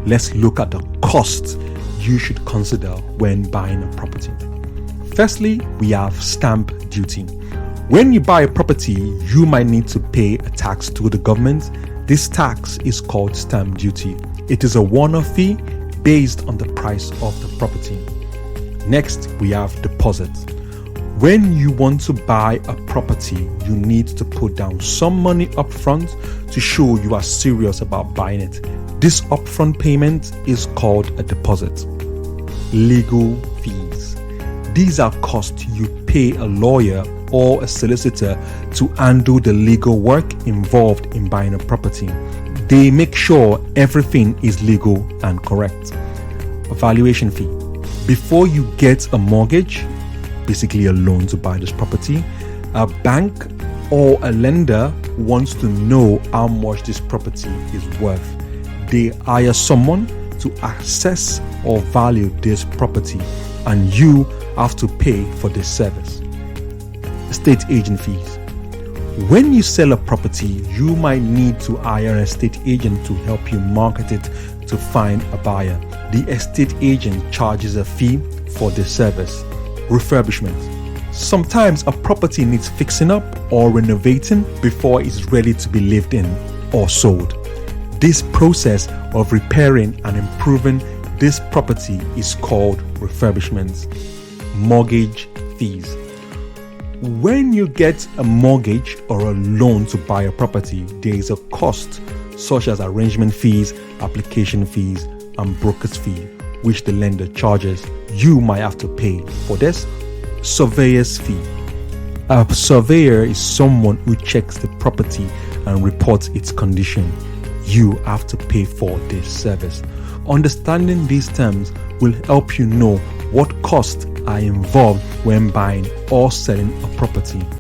let's look at the costs you should consider when buying a property. Firstly, we have stamp duty. When you buy a property, you might need to pay a tax to the government. This tax is called stamp duty. It is a one-off fee based on the price of the property. Next, we have deposit. When you want to buy a property, you need to put down some money up front to show you are serious about buying it. This upfront payment is called a deposit. Legal fees. These are costs you pay a lawyer or a solicitor to handle the legal work involved in buying a property. They make sure everything is legal and correct. A valuation fee. Before you get a mortgage, basically a loan to buy this property, a bank or a lender wants to know how much this property is worth. They hire someone to assess or value this property, and you have to pay for this service. Estate agent fees. When you sell a property, you might need to hire an estate agent to help you market it to find a buyer. The estate agent charges a fee for this service. Refurbishment. Sometimes a property needs fixing up or renovating before it's ready to be lived in or sold. This process of repairing and improving this property is called refurbishment. Mortgage fees. When you get a mortgage or a loan to buy a property, there is a cost such as arrangement fees, application fees, and broker's fee, which the lender charges. You might have to pay for this. Surveyor's fee. A surveyor is someone who checks the property and reports its condition. You have to pay for this service. Understanding these terms will help you know what costs are involved when buying or selling a property.